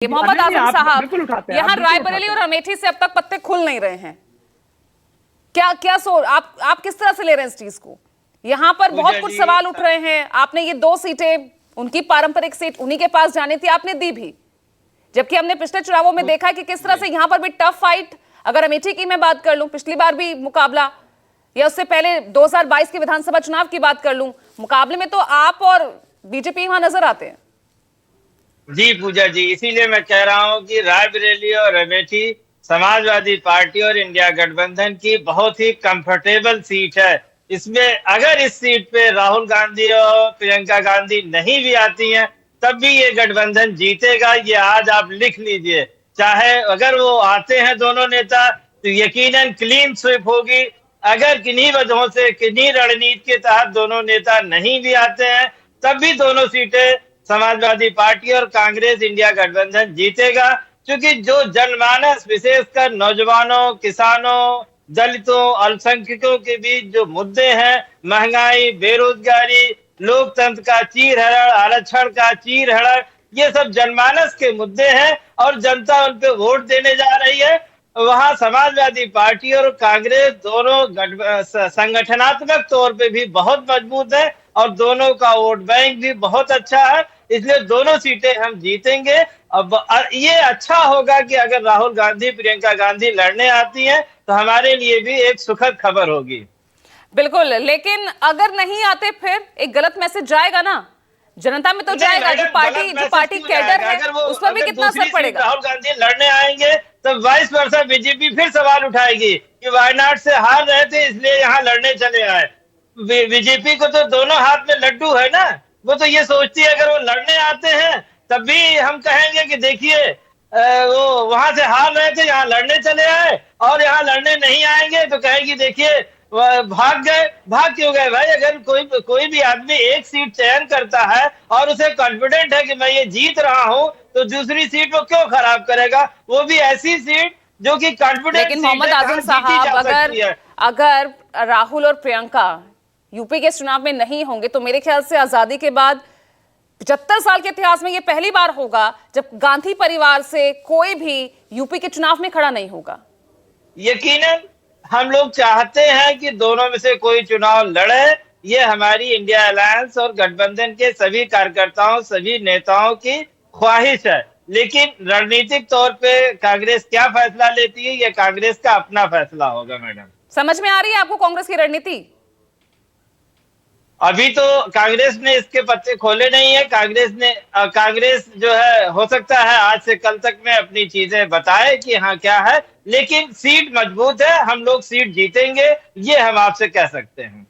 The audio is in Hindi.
मोहम्मद आजम साहब, यहाँ रायबरेली और हैं। अमेठी से अब तक पत्ते खुल नहीं रहे हैं। क्या क्या आप किस तरह से ले रहे हैं इस चीज को? यहाँ पर बहुत कुछ सवाल उठ रहे हैं। आपने ये 2 सीटें, उनकी पारंपरिक सीट उन्हीं के पास जानी थी, आपने दी भी, जबकि हमने पिछले चुनावों में देखा कि किस तरह से यहाँ पर भी टफ फाइट, अगर अमेठी की मैं बात कर लूं, पिछली बार भी मुकाबला, या उससे पहले 2022 के विधानसभा चुनाव की बात कर लूं, मुकाबले में तो आप और बीजेपी वहां नजर आते हैं। जी पूजा जी, इसीलिए मैं कह रहा हूं कि रायबरेली और अमेठी समाजवादी पार्टी और इंडिया गठबंधन की बहुत ही कंफर्टेबल सीट है। इसमें अगर इस सीट पे राहुल गांधी और प्रियंका गांधी नहीं भी आती हैं, तब भी ये गठबंधन जीतेगा। ये आज आप लिख लीजिए। चाहे अगर वो आते हैं दोनों नेता तो यकीनन क्लीन स्वीप होगी। अगर किन्हीं वजहों से, किन्हीं रणनीति के तहत दोनों नेता नहीं भी आते हैं, तब भी दोनों सीटें समाजवादी पार्टी और कांग्रेस इंडिया गठबंधन जीतेगा। क्योंकि जो जनमानस, विशेषकर नौजवानों, किसानों, दलितों, अल्पसंख्यकों के बीच जो मुद्दे हैं, महंगाई, बेरोजगारी, लोकतंत्र का चीरहरण, आरक्षण का चीरहरण, ये सब जनमानस के मुद्दे हैं और जनता उन पे वोट देने जा रही है। वहां समाजवादी पार्टी और कांग्रेस दोनों संगठनात्मक तौर पे भी बहुत मजबूत है और दोनों का वोट बैंक भी बहुत अच्छा है। इसलिए दोनों सीटें हम जीतेंगे। अब ये अच्छा होगा कि अगर राहुल गांधी, प्रियंका गांधी लड़ने आती हैं तो हमारे लिए भी एक सुखद खबर होगी। बिल्कुल, लेकिन अगर नहीं आते फिर एक गलत मैसेज जाएगा ना, जनता में तो जाएगा। जो पार्टी कैडर है उस पर भी कितना असर पड़ेगा। राहुल गांधी लड़ने आएंगे तो 22% बीजेपी फिर सवाल उठाएगी कि वायनाड से हार रहे थे इसलिए यहाँ लड़ने चले आए। बीजेपी को तो दोनों हाथ में लड्डू है ना, वो तो ये सोचती है अगर वो लड़ने आते हैं तब भी हम कहेंगे कि देखिए वो वहां से हार रहे थे, यहाँ लड़ने चले आए, और यहाँ लड़ने नहीं आएंगे तो कहेगी देखिए भाग गए। भाग क्यों गए भाई? अगर कोई भी आदमी एक सीट चयन करता है और उसे कॉन्फिडेंट है कि मैं ये जीत रहा हूं, तो दूसरी सीट वो क्यों खराब करेगा? वो भी ऐसी सीट जो कि कॉन्फिडेंट। लेकिन मोहम्मद आजम साहब, अगर राहुल और प्रियंका यूपी के चुनाव में नहीं होंगे तो मेरे ख्याल से आजादी के बाद 75 साल के इतिहास में ये पहली बार होगा जब गांधी परिवार से कोई भी यूपी के चुनाव में खड़ा नहीं होगा। यकीनन हम लोग चाहते हैं कि दोनों में से कोई चुनाव लड़े। ये हमारी इंडिया अलायंस और गठबंधन के सभी कार्यकर्ताओं, सभी नेताओं की ख्वाहिश है। लेकिन रणनीतिक तौर पे कांग्रेस क्या फैसला लेती है, ये कांग्रेस का अपना फैसला होगा। मैडम, समझ में आ रही है आपको कांग्रेस की रणनीति? अभी तो कांग्रेस ने इसके पत्ते खोले नहीं है। कांग्रेस जो है, हो सकता है आज से कल तक में अपनी चीजें बताए कि हाँ क्या है, लेकिन सीट मजबूत है। हम लोग सीट जीतेंगे, ये हम आपसे कह सकते हैं।